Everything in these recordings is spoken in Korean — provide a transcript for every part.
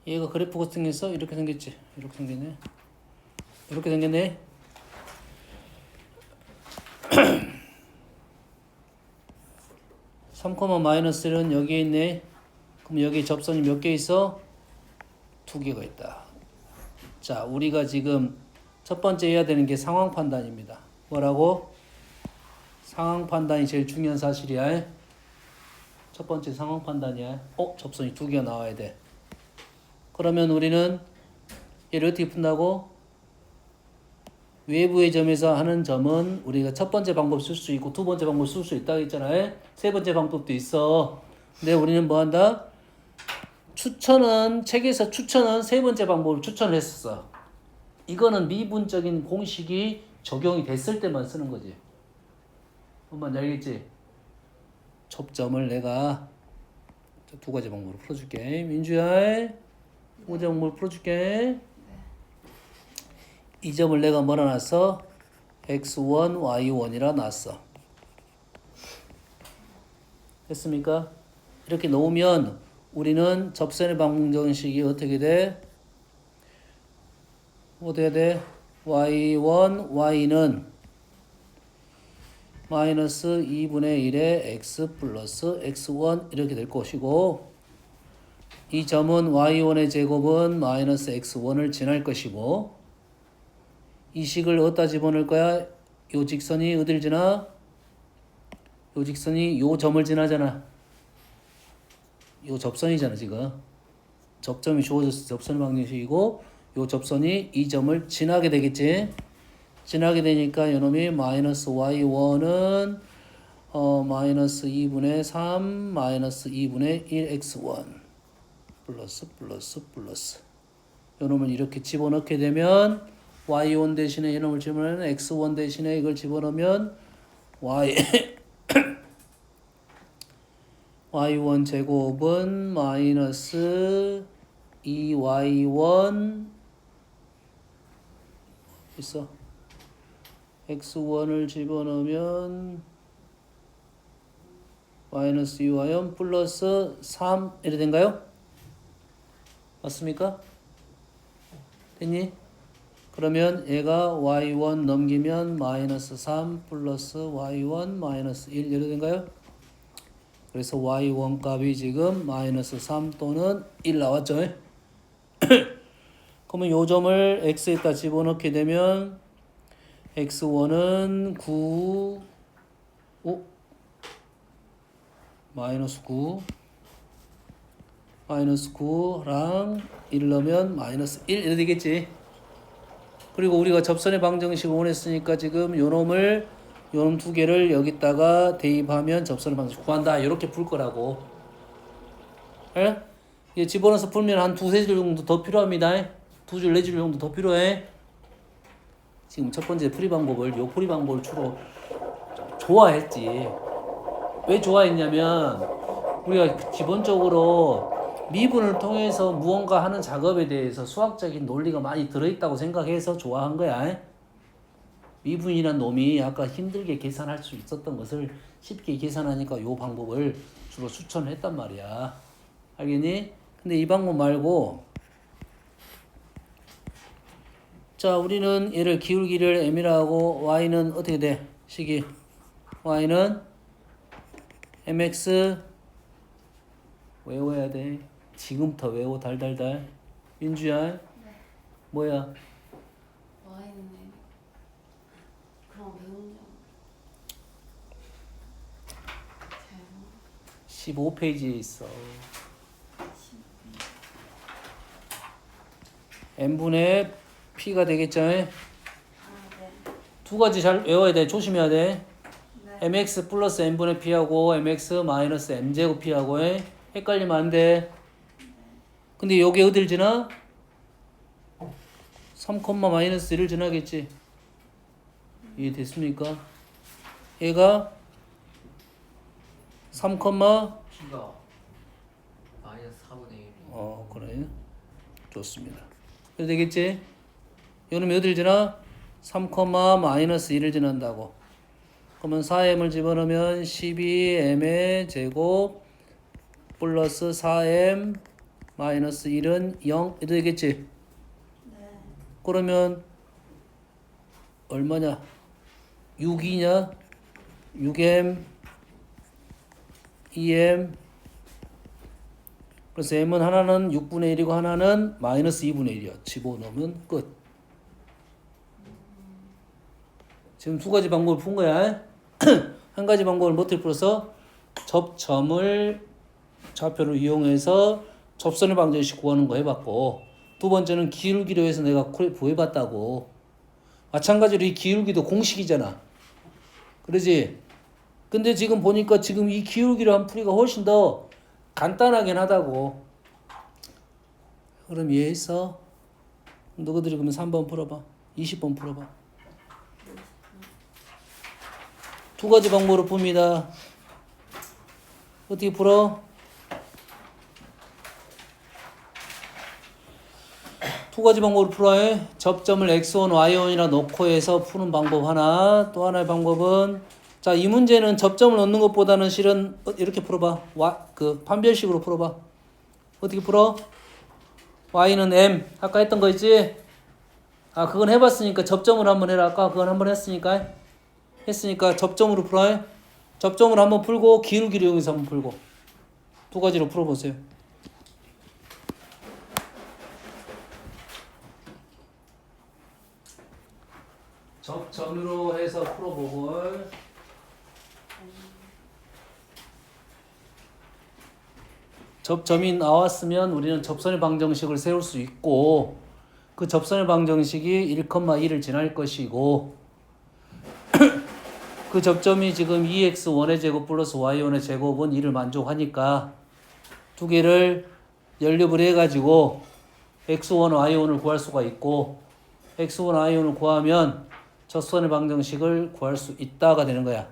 얘가 그래프가 생겼어? 이렇게 생겼지? 이렇게 생겼네. 이렇게 생겼네. (3,-1은) 여기에 있네. 그럼 여기 접선이 몇 개 있어? 2개가 있다. 자, 우리가 지금 첫 번째 해야 되는 게 상황 판단입니다. 뭐라고? 상황 판단이 제일 중요한 사실이야. 첫 번째 상황 판단이야. 접선이 2개가 나와야 돼. 그러면 우리는 얘를 어떻게 푼다고? 외부의 점에서 하는 점은 우리가 첫 번째 방법 쓸 수 있고 두 번째 방법 쓸 수 있다고 했잖아요. 세 번째 방법도 있어. 근데 우리는 뭐 한다? 책에서 추천은 세 번째 방법을 추천했었어. 이거는 미분적인 공식이 적용이 됐을 때만 쓰는 거지. 뭔지 알겠지? 접점을 내가 두 가지 방법으로 풀어줄게. 민주야, 두 가지 방법으로 풀어줄게. 이 점을 내가 뭐라 놨어? x1, y1이라 놨어. 됐습니까? 이렇게 놓으면 우리는 접선의 방정식이 어떻게 돼? 어떻게 돼? y1, y는 마이너스 2분의 1의 x 플러스 x1 이렇게 될 것이고, 이 점은 y1의 제곱은 마이너스 x1을 지날 것이고, 이 식을 어디다 집어넣을 거야? 요 직선이 어딜 지나? 요 직선이 요 점을 지나잖아. 요 접선이잖아 지금. 접점이 주어져서 접선의 방정식이고, 요 접선이 이 점을 지나게 되겠지. 지나게 되니까 요놈이 마이너스 y1은 마이너스 2분의 3 마이너스 2분의 1 x1 플러스 요놈을 이렇게 집어넣게 되면 y1 대신에 이놈을 집어넣으면 x1 대신에 이걸 집어넣으면 y1 제곱은 마이너스 2y1 있어. x1을 집어넣으면 마이너스 2y1 플러스 3 이렇게 된가요? 맞습니까? 됐니? 그러면 얘가 y1 넘기면 마이너스 3 플러스 y1 마이너스 1 이렇게 된가요? 그래서 y1 값이 지금 마이너스 3 또는 1 나왔죠? 그러면 요 점을 x에다 집어넣게 되면 x1은 9 마이너스 9랑 1 넣으면 마이너스 1 이렇게 되겠지. 그리고 우리가 접선의 방정식을 원했으니까 지금 요놈 두 개를 여기다가 대입하면 접선의 방정식 구한다. 이렇게 풀 거라고. 예? 이게 집어넣어서 풀면 한 두세 줄 정도 더 필요합니다. 두 줄, 네 줄 정도 더 필요해. 지금 첫 번째 풀이 방법을 주로 좋아했지. 왜 좋아했냐면 우리가 기본적으로 미분을 통해서 무언가 하는 작업에 대해서 수학적인 논리가 많이 들어있다고 생각해서 좋아한 거야. 미분이란 놈이 아까 힘들게 계산할 수 있었던 것을 쉽게 계산하니까 요 방법을 주로 추천을 했단 말이야. 알겠니? 근데 이 방법 말고 자, 우리는 얘를 기울기를 m이라 하고 y는 어떻게 돼? 식이 y는 mx 외워야 돼. 지금부터 외워 달달달. 민주야. 네. 뭐야? 와인은 그럼 배운 적 15페이지에 있어. n분의 p가 되겠죠? 네. 두 가지 잘 외워야 돼. 조심해야 돼. 네. mx 플러스 n분의 p하고 mx 마이너스 m제곱 p하고 헷갈리면 안 돼. 근데 여기 어딜 지나? 3, 마이너스 1을 지나겠지. 이해됐습니까? 얘가 3, P가 마이너스 4분의 1. 그래. 좋습니다. 그래도 되겠지? 요놈이 어딜 지나? 3, 마이너스 1을 지난다고. 그러면 4m을 집어넣으면 12m의 제곱 플러스 4m 마이너스 1은 0 이렇게 되겠지. 네. 그러면 얼마냐? 6이냐? 6m 2m. 그래서 m은 하나는 6분의 1이고 하나는 마이너스 2분의 1이야. 집어넣으면 끝. 지금 두 가지 방법을 푼 거야. 한 가지 방법을 못해 풀어서 접점을 좌표를 이용해서 접선의 방정식 구하는 거 해봤고, 두 번째는 기울기로 해서 내가 구해봤다고. 마찬가지로 이 기울기도 공식이잖아. 그러지? 근데 지금 보니까 지금 이 기울기로 한 풀이가 훨씬 더 간단하긴 하다고. 그럼 이해했어? 너희들이 그러면 3번 풀어봐. 20번 풀어봐. 두 가지 방법으로 풉니다. 어떻게 풀어? 두 가지 방법으로 풀어야 해. 접점을 x1, y1이라 놓고 해서 푸는 방법 하나. 또 하나의 방법은, 자, 이 문제는 접점을 넣는 것보다는 실은 이렇게 풀어봐. 판별식으로 풀어봐. 어떻게 풀어? y는 m. 아까 했던 거 있지? 아, 그건 해봤으니까 접점으로 한번 해라. 아까 그건 한번 했으니까 접점으로 풀어요. 접점으로 한번 풀고 기울기를 이용해서 한번 풀고 두 가지로 풀어보세요. 접점으로 해서 풀어보고, 접점이 나왔으면 우리는 접선의 방정식을 세울 수 있고, 그 접선의 방정식이 1,1을 지날 것이고, 그 접점이 지금 2x1의 제곱 플러스 y1의 제곱은 2를 만족하니까 두 개를 연립을 해가지고 x1, y1을 구할 수가 있고, x1, y1을 구하면 접선의 방정식을 구할 수 있다가 되는 거야.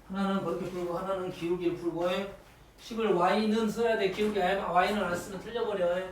하나는 그렇게 풀고 하나는 기울기를 풀고 해. 식을 y는 써야 돼. 기울기 y는 안 쓰면 틀려버려. 해.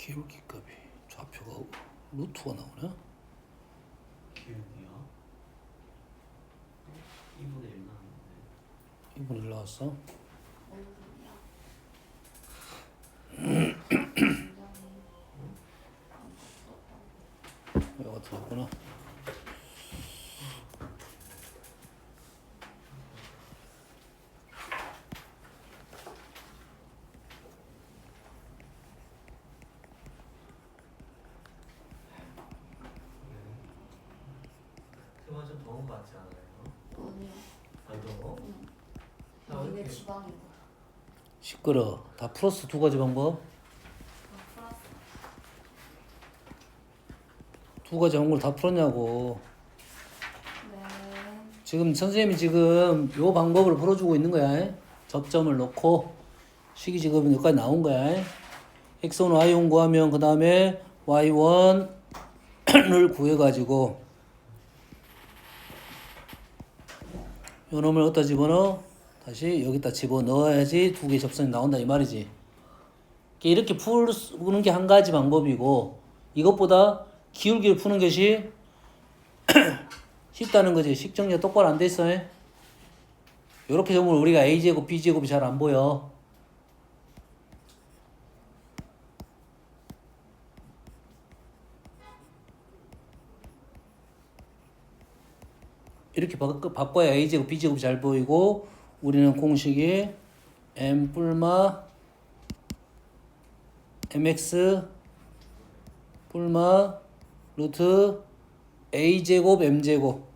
기울기 값이 좌표가 루트가 나오나? 기울기요? 2분의 1 나왔는데 2분의 1 나왔어? 어느 소리야? 여기가 들었구나. 그만 좀 더운 거 같지 않아요? 아니요. 안 더워? 아, 여기는 이렇게. 지방이고. 시끄러. 다 풀었어. 두 가지 방법. 플러스. 두 가지 방법을 다 풀었냐고. 네. 지금 선생님이 지금 요 방법을 풀어주고 있는 거야. 접점을 놓고 식이 지금 여기까지 나온 거야. x1, y1 구하면 그 다음에 y1을 구해가지고 요 놈을 어디다 집어넣어? 다시 여기다 집어넣어야지 두 개의 접선이 나온다 이 말이지. 이렇게 푸는 게 한 가지 방법이고 이것보다 기울기를 푸는 것이 쉽다는 거지. 식정리가 똑바로 안 돼 있어. 이렇게 보면 우리가 a제곱 b제곱이 잘 안 보여. 이렇게 바꿔야 a제곱 b제곱이 잘 보이고 우리는 공식이 m 뿔마 mx 뿔마 루트 a제곱 m제곱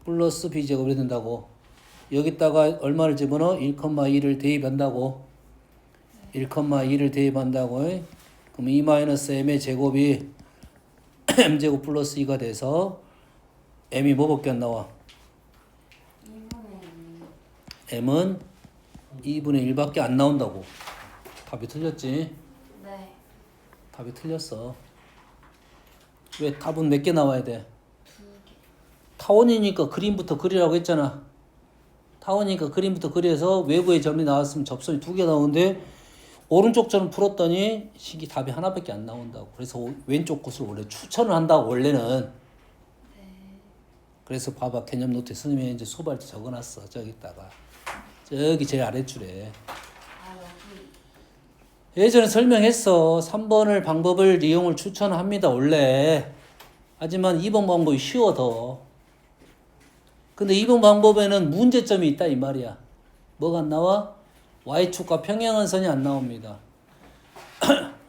플러스 b제곱 이렇게 된다고. 여기다가 얼마를 집어넣어? 1,2를 대입한다고. 1,2를 대입한다고. 그럼 2-m의 제곱이 m제곱 플러스 2가 돼서 m이 뭐밖에 안 나와? 2분의 2. m은 2분의 1밖에 안 나온다고. 답이 틀렸지? 네. 답이 틀렸어. 왜 답은 몇 개 나와야 돼? 2개. 타원이니까 그림부터 그리라고 했잖아. 타원이니까 그림부터 그려서 외부의 점이 나왔으면 접선이 2개 나오는데 오른쪽 점을 풀었더니 식이 답이 하나밖에 안 나온다고. 그래서 왼쪽 것을 원래 추천을 한다고 원래는. 네. 그래서 봐봐 개념 노트에 선생님이 이제 소발도 적어놨어. 저기다가 저기 제일 아랫줄에. 아, 여기. 예전에 설명했어. 3번을 방법을 이용을 추천합니다 원래. 하지만 2번 방법이 쉬워 더. 근데 2번 방법에는 문제점이 있다 이 말이야. 뭐가 안 나와? y축과 평행한선이 안 나옵니다.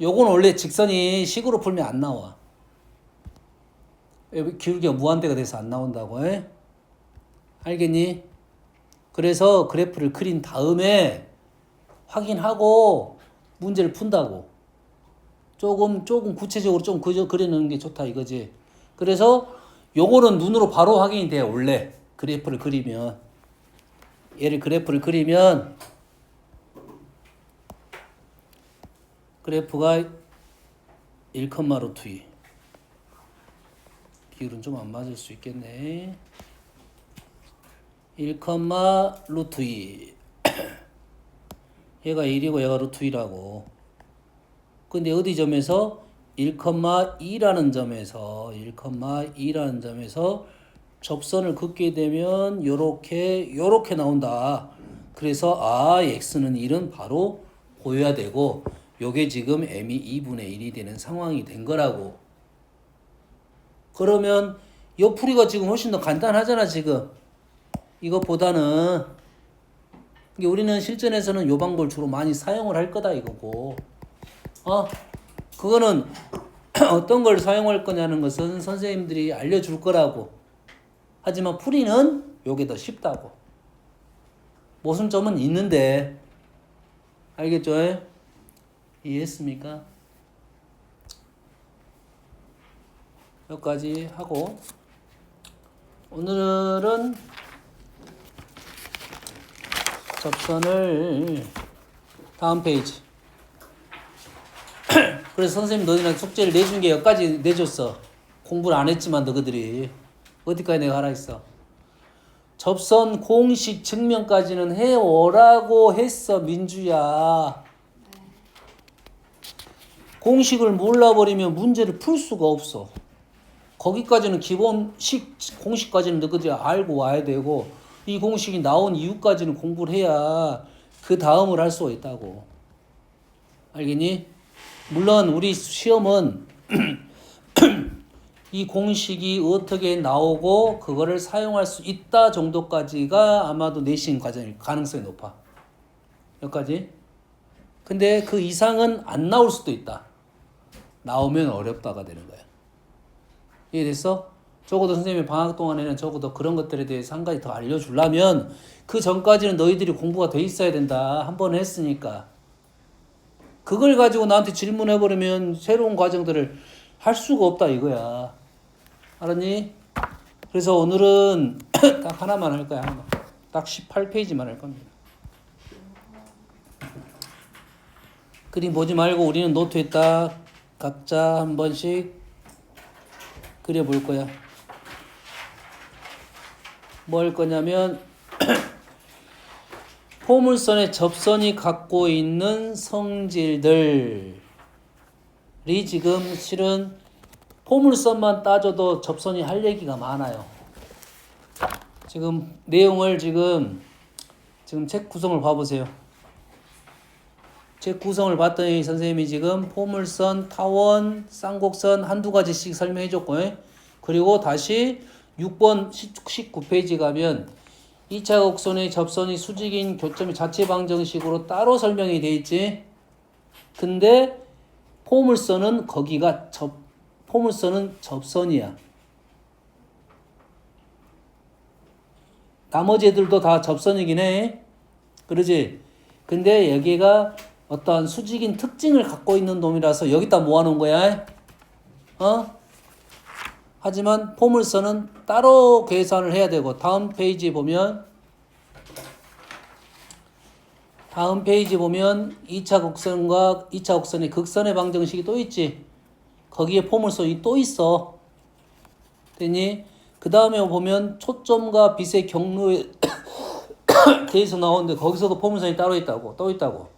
요건 원래 직선이 식으로 풀면 안 나와. 기울기가 무한대가 돼서 안 나온다고. 알겠니? 그래서 그래프를 그린 다음에 확인하고 문제를 푼다고. 조금 구체적으로 좀 그려놓는 게 좋다 이거지. 그래서 요거는 눈으로 바로 확인이 돼 원래. 그래프를 그리면 얘를 그래프를 그리면 그래프가 1,루트 2 비율은 좀 안 맞을 수 있겠네. 1,루트 2 얘가 1이고 얘가 루트 2라고. 근데 어디 점에서 1,2라는 점에서 접선을 긋게 되면 요렇게 나온다. 그래서 x는 1은 바로 보여야 되고 요게 지금 m이 2분의 1이 되는 상황이 된 거라고. 그러면 요 풀이가 지금 훨씬 더 간단하잖아 지금. 이것보다는. 우리는 실전에서는 요 방법을 주로 많이 사용을 할 거다 이거고. 그거는 어떤 걸 사용할 거냐는 것은 선생님들이 알려줄 거라고. 하지만 풀이는 요게 더 쉽다고. 모순점은 있는데. 알겠죠? 이해했습니까? 여기까지 하고 오늘은 접선을 다음 페이지. 그래서 선생님 너희랑 숙제를 내준 게 여기까지 내줬어. 공부를 안 했지만 너희들이 어디까지 내가 하라 했어. 접선 공식 증명까지는 해오라고 했어 민주야. 공식을 몰라버리면 문제를 풀 수가 없어. 거기까지는 기본식 공식까지는 너희들이 알고 와야 되고 이 공식이 나온 이유까지는 공부를 해야 그 다음을 할 수가 있다고. 알겠니? 물론 우리 시험은 이 공식이 어떻게 나오고 그거를 사용할 수 있다 정도까지가 아마도 내신 과정일 가능성이 높아. 여기까지. 근데 그 이상은 안 나올 수도 있다. 나오면 어렵다가 되는 거야. 이해됐어? 적어도 선생님이 방학 동안에는 적어도 그런 것들에 대해서 한 가지 더 알려주려면 그 전까지는 너희들이 공부가 돼 있어야 된다. 한 번 했으니까. 그걸 가지고 나한테 질문해버리면 새로운 과정들을 할 수가 없다 이거야. 알았니? 그래서 오늘은 딱 하나만 할 거야. 하나만. 딱 18페이지만 할 겁니다. 그림 보지 말고 우리는 노트에 딱 각자 한 번씩 그려볼 거야. 뭐 할 거냐면 포물선의 접선이 갖고 있는 성질들이 지금 실은 포물선만 따져도 접선이 할 얘기가 많아요. 지금 내용을 지금 책 구성을 봐보세요. 책 구성을 봤더니 선생님이 지금 포물선, 타원, 쌍곡선 한두 가지씩 설명해 줬고, 그리고 다시 6번 19페이지 가면 2차 곡선의 접선이 수직인 교점이 자체 방정식으로 따로 설명이 돼 있지. 근데 포물선은 포물선은 접선이야. 나머지 애들도 다 접선이긴 해. 그러지? 근데 여기가 어떠한 수직인 특징을 갖고 있는 놈이라서 여기다 모아놓은 거야. 하지만 포물선은 따로 계산을 해야 되고, 다음 페이지 보면 2차 곡선의 극선의 방정식이 또 있지. 거기에 포물선이 또 있어. 됐니? 그 다음에 보면 초점과 빛의 경로에 대해서 나오는데 거기서도 포물선이 따로 있다고. 또 있다고.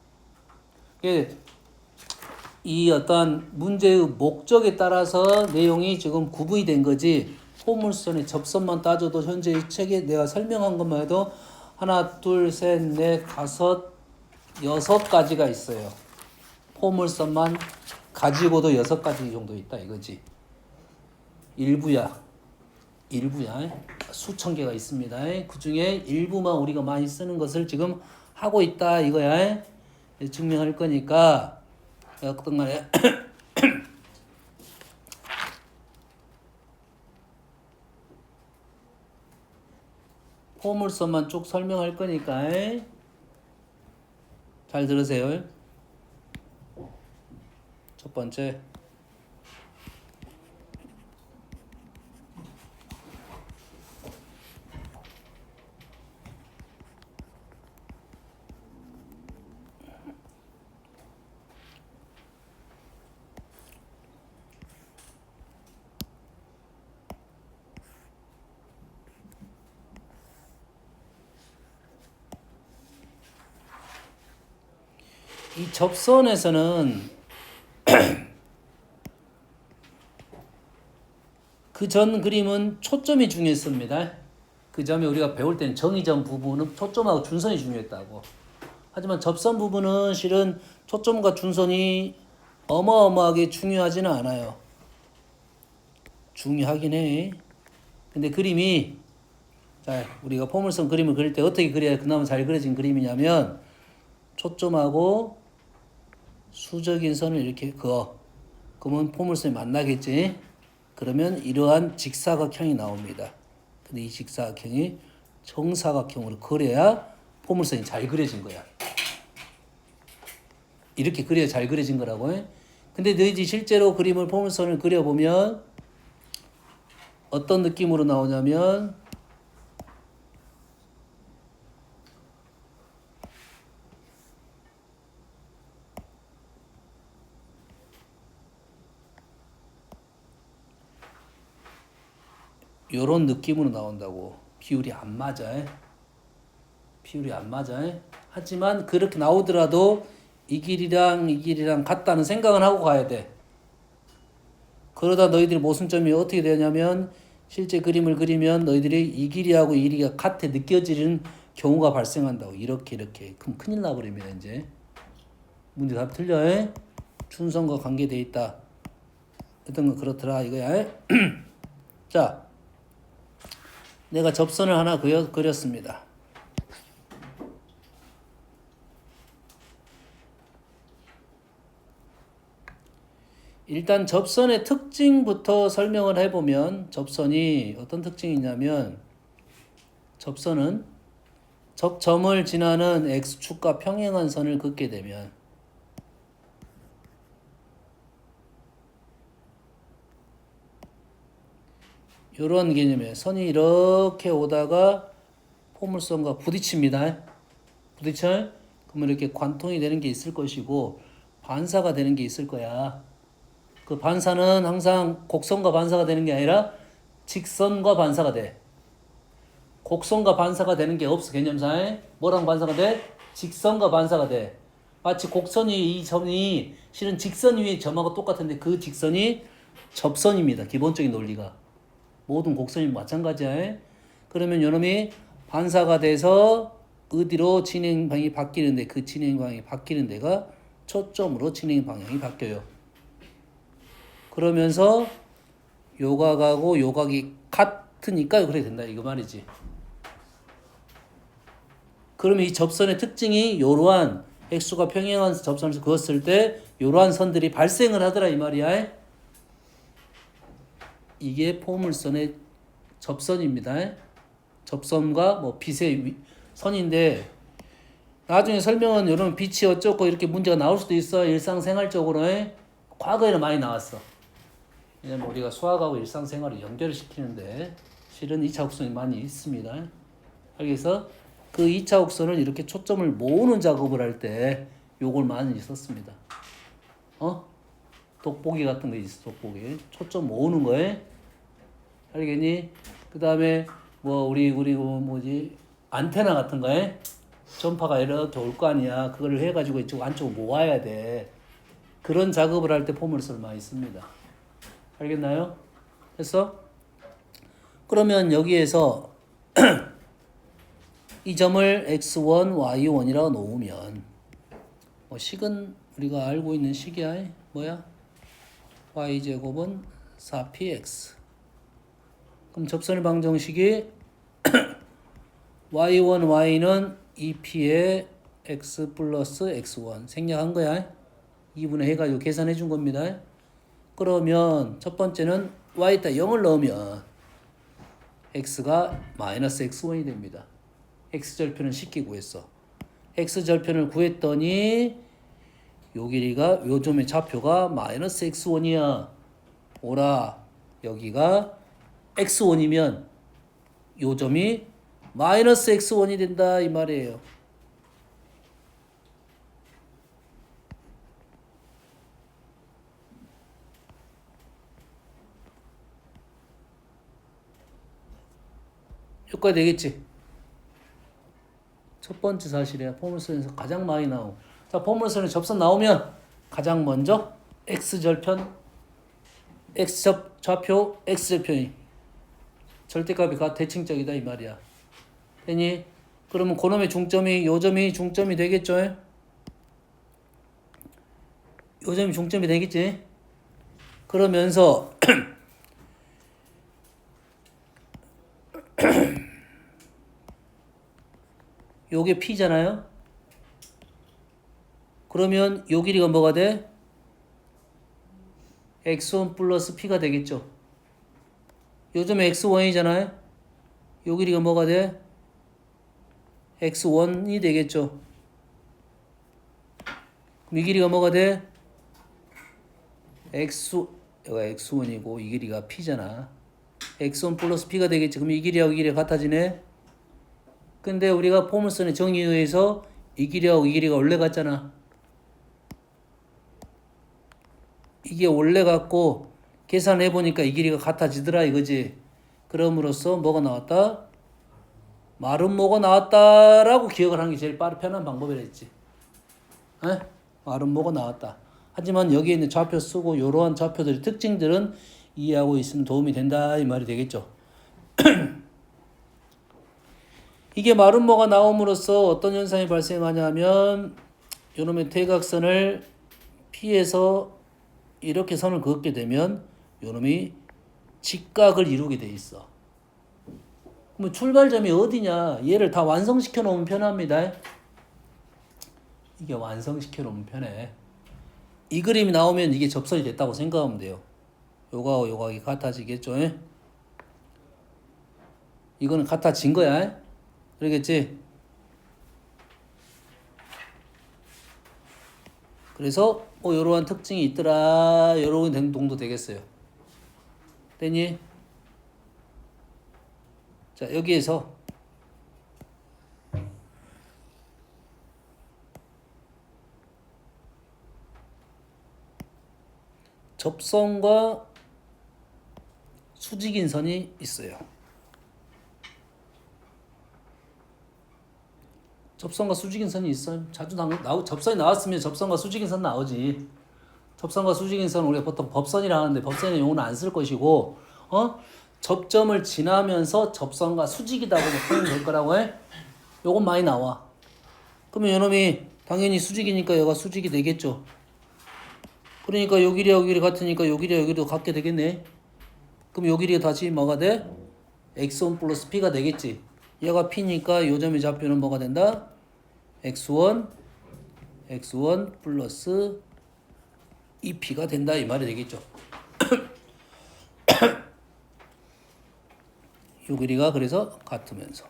이 어떤 문제의 목적에 따라서 내용이 지금 구분이 된 거지. 포물선의 접선만 따져도 현재 이 책에 내가 설명한 것만 해도 하나, 둘, 셋, 넷, 다섯, 6가지가 있어요. 포물선만 가지고도 6가지 정도 있다 이거지. 일부야. 수천 개가 있습니다. 그 중에 일부만 우리가 많이 쓰는 것을 지금 하고 있다 이거야. 증명할 거니까 어떤 간에 포물선만 쭉 설명할 거니까 잘 들으세요. 첫 번째, 이 접선에서는 그 전 그림은 초점이 중요했습니다. 그 점에 우리가 배울 때는 정의점 부분은 초점하고 준선이 중요했다고. 하지만 접선 부분은 실은 초점과 준선이 어마어마하게 중요하지는 않아요. 중요하긴 해. 근데 그림이, 자, 우리가 포물선 그림을 그릴 때 어떻게 그려야 그나마 잘 그려진 그림이냐면 초점하고 수적인 선을 이렇게 그어. 그러면 포물선이 만나겠지. 그러면 이러한 직사각형이 나옵니다. 근데 이 직사각형이 정사각형으로 그려야 포물선이 잘 그려진 거야. 이렇게 그려야 잘 그려진 거라고 해. 근데 너희들이 실제로 그림을 포물선을 그려보면 어떤 느낌으로 나오냐면 요런 느낌으로 나온다고. 비율이 안 맞아. 하지만 그렇게 나오더라도 이 길이랑 같다는 생각은 하고 가야 돼. 그러다 너희들이 모순점이 어떻게 되냐면 실제 그림을 그리면 너희들이 이 길이하고 이 길이가 같아 느껴지는 경우가 발생한다고. 이렇게. 그럼 큰일 나버립니다. 이제 문제 답 틀려. 준선과 관계돼 있다. 어떤 거 그렇더라 이거야. 자, 내가 접선을 하나 그렸습니다. 일단 접선의 특징부터 설명을 해보면 접선이 어떤 특징이 있냐면 접선은 접점을 지나는 x축과 평행한 선을 긋게 되면 이런 개념이에요. 선이 이렇게 오다가 포물선과 부딪힙니다. 부딪혀요? 그러면 이렇게 관통이 되는 게 있을 것이고 반사가 되는 게 있을 거야. 그 반사는 항상 곡선과 반사가 되는 게 아니라 직선과 반사가 돼. 곡선과 반사가 되는 게 없어, 개념상에. 뭐랑 반사가 돼? 직선과 반사가 돼. 마치 곡선이 이 점이 실은 직선 위에 점하고 똑같은데 그 직선이 접선입니다. 기본적인 논리가. 모든 곡선이 마찬가지야. 그러면 요놈이 반사가 돼서 어디로 진행 방향이 바뀌는데 그 진행 방향이 바뀌는 데가 초점으로 진행 방향이 바뀌어요. 그러면서 요각하고 요각이 같으니까 그래 된다 이거 말이지. 그러면 이 접선의 특징이 이러한 x가 평행한 접선을 그었을 때 이러한 선들이 발생을 하더라 이 말이야. 이게 포물선의 접선입니다. 접선과 뭐 빛의 선인데 나중에 설명은 여러분 빛이 어쩌고 이렇게 문제가 나올 수도 있어. 일상생활적으로 과거에는 많이 나왔어. 왜냐면 우리가 수학하고 일상생활을 연결을 시키는데 실은 2차 곡선이 많이 있습니다. 그래서 그 2차 곡선을 이렇게 초점을 모으는 작업을 할 때 요걸 많이 썼습니다. 돋보기 같은 거 있어. 돋보기 초점 모으는 거에 알겠니? 그 다음에 뭐 우리 뭐지 안테나 같은 거에 전파가 이렇게 올 거 아니야. 그걸 해가지고 이쪽 안쪽으로 모아야 돼. 그런 작업을 할 때 포물선을 많이 씁니다. 알겠나요? 됐어? 그러면 여기에서 이 점을 x1, y1이라고 놓으면 뭐 식은 우리가 알고 있는 식이야. 뭐야? y제곱은 4px. 그럼 접선의 방정식이 y1, y는 2p의 x 플러스 x1 생략한 거야. 2분의 해가지고 계산해 준 겁니다. 그러면 첫 번째는 y에다 0을 넣으면 x가 마이너스 x1이 됩니다. x절편은 쉽게 구했어. x절편을 구했더니 요 길이가 요 점의 좌표가 마이너스 x1이야. 오라 여기가 x1이면 요 점이 마이너스 x1이 된다 이 말이에요. 여기까지 되겠지? 첫 번째 사실이야. 포물선에서 가장 많이 나오고. 자, 포물선에 접선 나오면 가장 먼저 x절편, 좌표, x절편이 절대값이 대칭적이다 이 말이야. 되니? 그러면 그놈의 중점이 요 점이 중점이 되겠죠? 요 점이 중점이 되겠지? 그러면서 요게 P잖아요? 그러면 요 길이가 뭐가 돼? x1 플러스 P가 되겠죠? 요점에 x1이잖아요? 요 길이가 뭐가 돼? x1이 되겠죠? 그럼 이 길이가 뭐가 돼? 여기가 x1이고 이 길이가 P잖아. x1 플러스 P가 되겠지? 그럼 이 길이하고 이 길이가 같아지네? 근데 우리가 포물선의 정의에 의해서 이 길이하고 이 길이가 원래 같잖아. 이게 원래 같고 계산해보니까 이 길이가 같아지더라 이거지. 그럼으로써 뭐가 나왔다? 마름모가 나왔다라고 기억을 하는 게 제일 편한 방법이랬지. 마름모가 나왔다. 하지만 여기에 있는 좌표 쓰고 이러한 좌표들의 특징들은 이해하고 있으면 도움이 된다 이 말이 되겠죠. 이게 마름모가 나옴으로써 어떤 현상이 발생하냐면 이놈의 대각선을 P에서 이렇게 선을 그었게 되면 요놈이 직각을 이루게 돼 있어. 그러면 출발점이 어디냐? 얘를 다 완성시켜 놓으면 편합니다. 이게 완성시켜 놓으면 편해. 이 그림이 나오면 이게 접선이 됐다고 생각하면 돼요. 요거하고 요거하고 같아지겠죠? 이거는 같아진 거야. 그러겠지? 그래서 요러한 특징이 있더라. 요런 행동도 되겠어요. 됐니? 자, 여기에서 접선과 수직인 선이 있어요. 접선과 수직인 선이 있어요. 자주 접선이 나왔으면 접선과 수직인 선 나오지. 접선과 수직인 선 우리가 보통 법선이라 하는데 법선에 용어는 안 쓸 것이고, 접점을 지나면서 접선과 수직이다고 표현될 거라고 해. 요건 많이 나와. 그러면 요놈이 당연히 수직이니까 여가 수직이 되겠죠. 그러니까 요 길이와 요 길이 같으니까 요 길이와 요 길이도 같게 되겠네. 그럼 요 길이가 다시 뭐가 돼? x1 플러스 p가 되겠지. 얘가 p니까 요 점의 좌표는 뭐가 된다? x1 플러스 2p가 된다 이 말이 되겠죠. 요 길이가 그래서 같으면서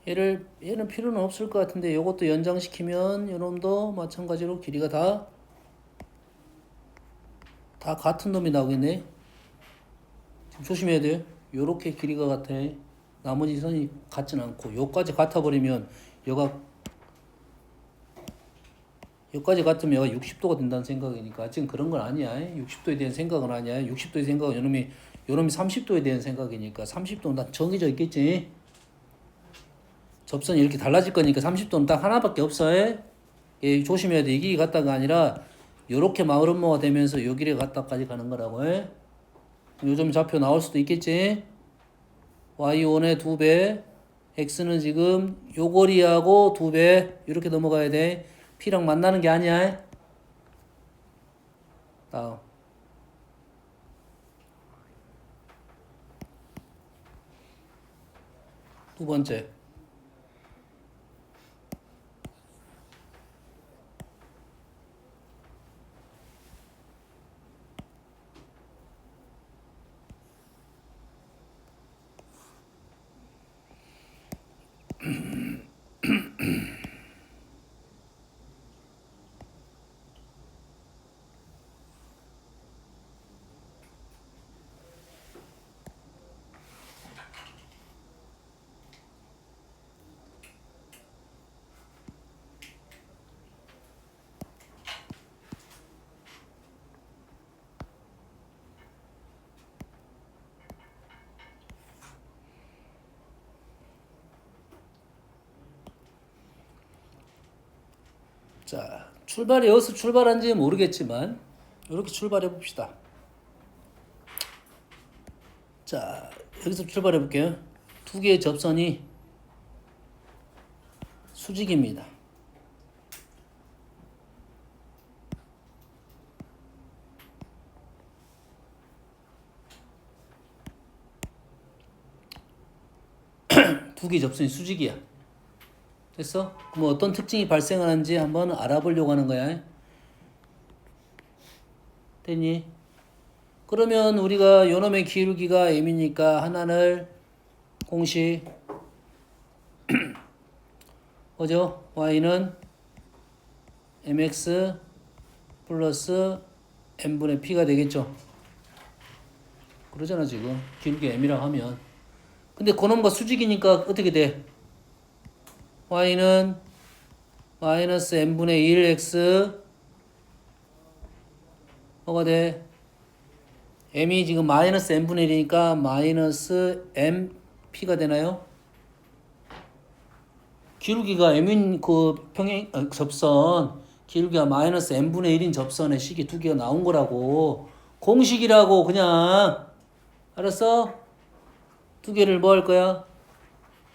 얘는 필요는 없을 것 같은데 요것도 연장시키면 요놈도 마찬가지로 길이가 다 같은 놈이 나오겠네. 지금 조심해야 돼요. 요렇게 길이가 같아. 나머지 선이 같진 않고 요까지 같아버리면 여기까지 같으면 얘가 60도가 된다는 생각이니까 지금 그런 건 아니야. 60도에 대한 생각은 아니야. 60도의 생각은 요놈이 30도에 대한 생각이니까 30도는 다 정해져 있겠지. 접선이 이렇게 달라질 거니까 30도는 딱 하나밖에 없어. 예, 조심해야 돼. 이 길이 갔다가 아니라 요렇게 마름모가 되면서 요 길이 갔다까지 가는 거라고 해. 요점 좌표 나올 수도 있겠지. y1의 2배, x는 지금 요 거리하고 2배 이렇게 넘어가야 돼. p랑 만나는 게 아니야. 다음. 두 번째. 자, 출발이 어디서 출발한지 모르겠지만 이렇게 출발해 봅시다. 자, 여기서 출발해 볼게요. 두 개의 접선이 수직입니다. 두 개의 접선이 수직이야. 됐어? 그럼 어떤 특징이 발생하는지 한번 알아보려고 하는 거야. 됐니? 그러면 우리가 요놈의 기울기가 m이니까 하나를 공식 뭐죠? y는 mx 플러스 n분의 p가 되겠죠? 그러잖아 지금 기울기 m이라고 하면. 근데 그놈과 수직이니까 어떻게 돼? y는 마이너스 n분의 1x 뭐가 돼? m이 지금 마이너스 n분의 1이니까 마이너스 mp가 되나요? 기울기가 m인 그 접선 기울기가 마이너스 n분의 1인 접선의 식이 두 개가 나온 거라고. 공식이라고 그냥. 알았어? 두 개를 뭐 할 거야?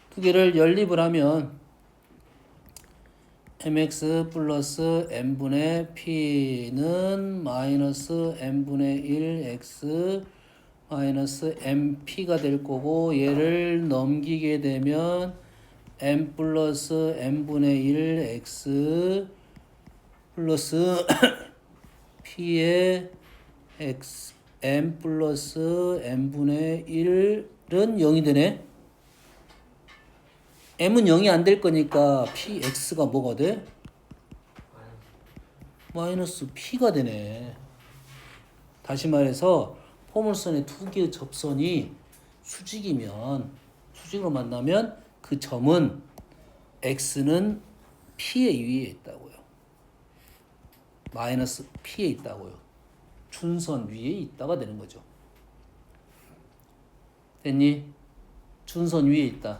두 개를 연립을 하면 mx 플러스 n분의 p는 마이너스 n분의 1 x 마이너스 mp가 될 거고 얘를 넘기게 되면 n 플러스 n분의 1 x 플러스 p의 x n 플러스 n분의 1은 0이 되네. m은 0이 안 될 거니까 px가 뭐가 돼? 마이너스 p가 되네. 다시 말해서 포물선의 두 개의 접선이 수직으로 만나면 그 점은 x는 p의 위에 있다고요. 마이너스 p에 있다고요. 준선 위에 있다가 되는 거죠. 됐니? 준선 위에 있다.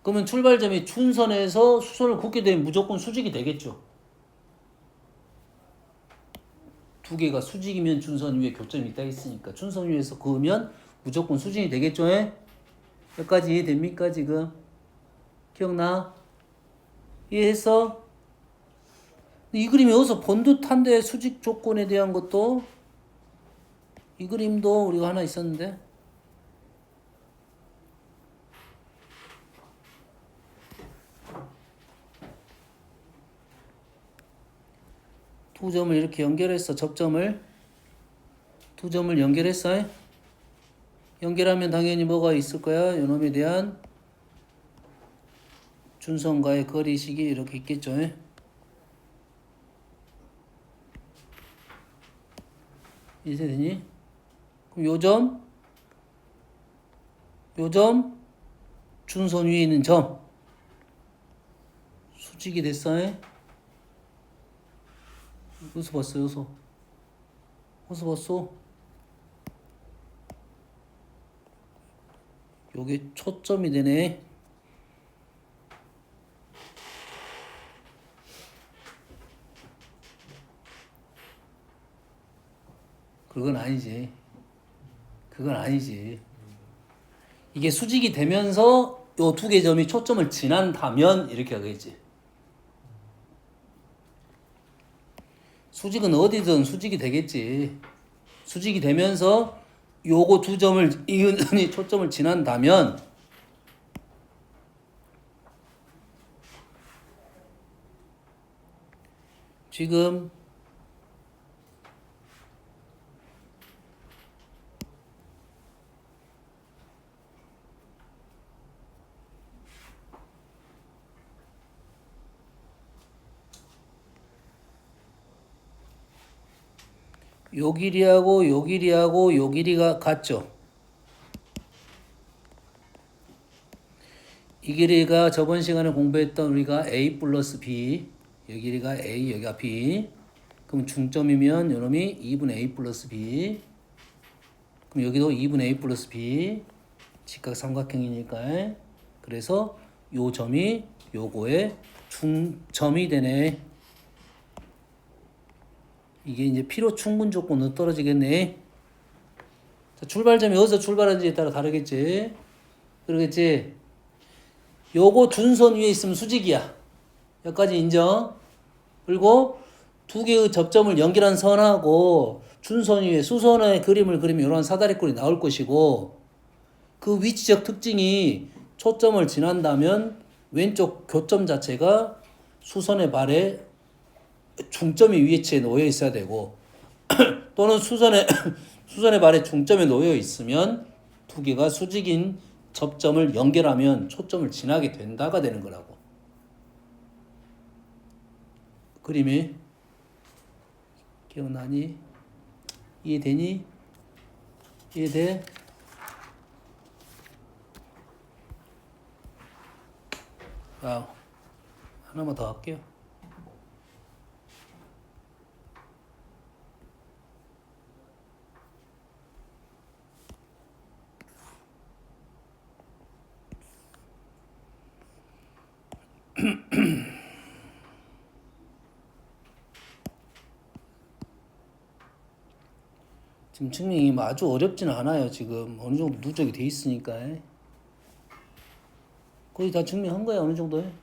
그러면 출발점이 준선에서 수선을 긋게 되면 무조건 수직이 되겠죠. 두 개가 수직이면 준선 위에 교점이 있다 했으니까 준선 위에서 그으면 무조건 수직이 되겠죠. 여기까지 이해됩니까 지금? 기억나? 이해했어? 이 그림이 어디서 본 듯한데 수직 조건에 대한 것도 이 그림도 우리가 하나 있었는데 두 점을 이렇게 연결했어. 접점을 두 점을 연결했어. 연결하면 당연히 뭐가 있을 거야? 요놈에 대한 준선과의 거리식이 이렇게 있겠죠. 이해되니? 그럼 요 점 준선 위에 있는 점 수직이 됐어. 여기서 봤어. 어디서 봤어? 요게 초점이 되네. 그건 아니지. 이게 수직이 되면서 요 두 개 점이 초점을 지난다면 이렇게 하겠지. 수직은 어디든 수직이 되겠지. 수직이 되면서 요거 두 점을 이 초점을 지난다면 지금 요 길이하고 요 길이하고 요 길이가 같죠. 이 길이가 저번 시간에 공부했던 우리가 a 플러스 b, 이 길이가 a, 여기가 b. 그럼 중점이면 요놈이 2분의 a 플러스 b. 그럼 여기도 2분의 a 플러스 b. 직각 삼각형이니까. 그래서 요 점이 요거의 중점이 되네. 이게 이제 필요 충분 조건으로 떨어지겠네. 자, 출발점이 어디서 출발하는지에 따라 다르겠지. 그러겠지. 요거 준선 위에 있으면 수직이야. 여기까지 인정. 그리고 두 개의 접점을 연결한 선하고 준선 위에 수선의 그림을 그리면 이런 사다리꼴이 나올 것이고 그 위치적 특징이 초점을 지난다면 왼쪽 교점 자체가 수선의 발에 중점이 위치에 놓여 있어야 되고 또는 수선의 발에 중점에 놓여 있으면 두 개가 수직인 접점을 연결하면 초점을 지나게 된다가 되는 거라고. 그림이 기억나니? 이해되니? 이해돼? 아, 하나만 더 할게요. 지금 증명이 아주 어렵지는 않아요. 지금 어느 정도 누적이 돼 있으니까. 거의 다 증명한 거야 어느 정도에.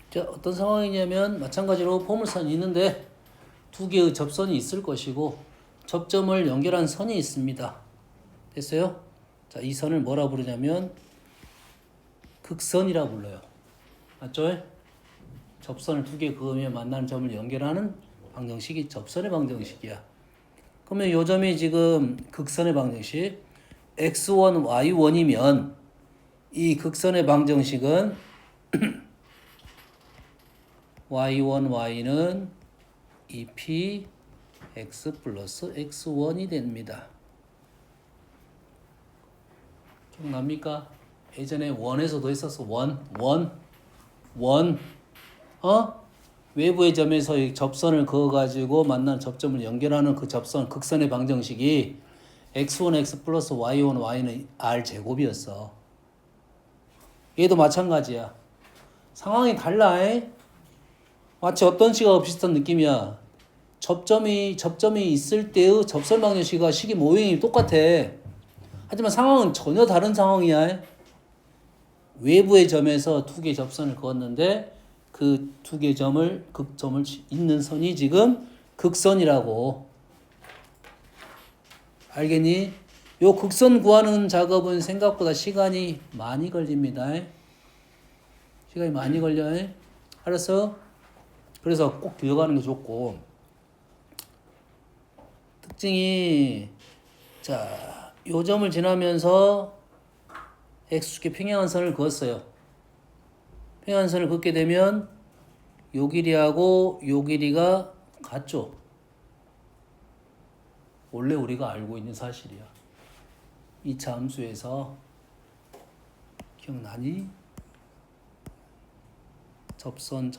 자, 어떤 상황이냐면 마찬가지로 포물선이 있는데 두 개의 접선이 있을 것이고 접점을 연결한 선이 있습니다. 됐어요? 자, 이 선을 뭐라 부르냐면 극선이라 불러요. 맞죠? 접선을 두 개 그으면 만나는 점을 연결하는 방정식이 접선의 방정식이야. 그러면 요 점이 지금 극선의 방정식 x1, y1이면 이 극선의 방정식은 y1, y는 2p x 플러스 x1이 됩니다. 기억납니까? 예전에 원에서도 했었어. 원. 외부의 점에서 이 접선을 그어가지고 만난 접점을 연결하는 그 접선, 극선의 방정식이 x1, x 플러스 y1, y는 r 제곱이었어. 얘도 마찬가지야. 상황이 달라. 마치 어떤 식하고 비슷한 느낌이야. 접점이 있을 때의 접선 방정식과 식이 모형이 똑같아. 하지만 상황은 전혀 다른 상황이야. 외부의 점에서 두 개의 접선을 그었는데 그 두 개의 극점을 잇는 선이 지금 극선이라고. 알겠니? 요 극선 구하는 작업은 생각보다 시간이 많이 걸립니다. 시간이 많이 걸려. 알았어? 그래서 꼭 기억하는 게 좋고, 특징이 자, 요 점을 지나면서 x축의 평행한 선을 그었어요. 평행한 선을 긋게 되면 요 길이하고 요 길이가 같죠. 원래 우리가 알고 있는 사실이야. 2차 함수에서 기억나니? 접선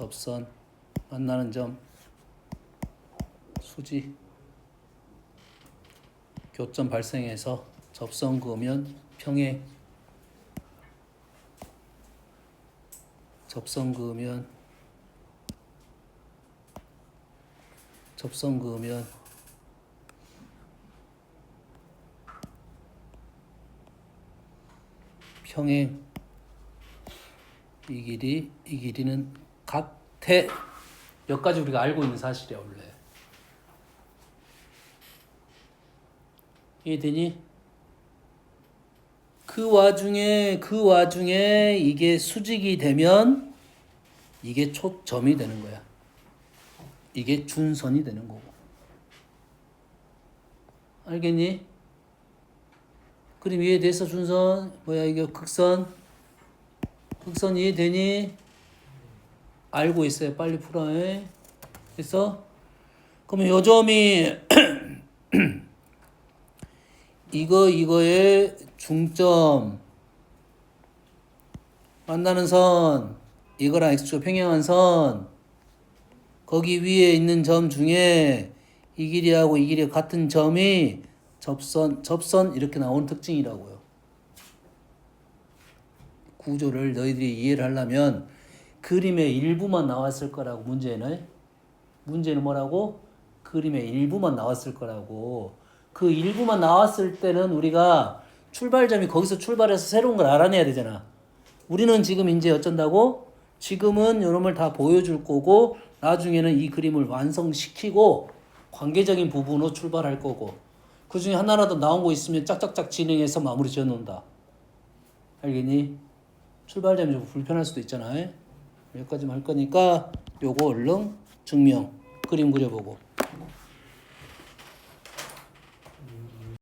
만나는 점 수지 교점 발생해서 접선 그으면 평행, 접선 그으면 평행, 이 길이는 같아. 여기까지 우리가 알고 있는 사실이야 원래. 이해되니? 그 와중에 이게 수직이 되면 이게 초점이 되는 거야. 이게 준선이 되는 거고. 알겠니? 그림 이해됐어? 준선 뭐야 이게 극선 이해되니? 알고 있어요. 빨리 풀어. 됐어? 그러면 요 점이 이거의 중점 만나는 선, 이거랑 x축 평행한 선, 거기 위에 있는 점 중에 이 길이하고 이 길이가 같은 점이 접선 이렇게 나오는 특징이라고요. 구조를 너희들이 이해를 하려면 그림의 일부만 나왔을 거라고. 문제는 뭐라고? 그림의 일부만 나왔을 거라고. 그 일부만 나왔을 때는 우리가 출발점이 거기서 출발해서 새로운 걸 알아내야 되잖아. 우리는 지금 이제 어쩐다고? 지금은 이놈을 다 보여줄 거고 나중에는 이 그림을 완성시키고 관계적인 부분으로 출발할 거고 그 중에 하나라도 나온 거 있으면 짝짝짝 진행해서 마무리 지어 놓는다. 알겠니? 출발점이 좀 불편할 수도 있잖아. 여기까지만 할 거니까 요거 얼른 증명 그림 그려보고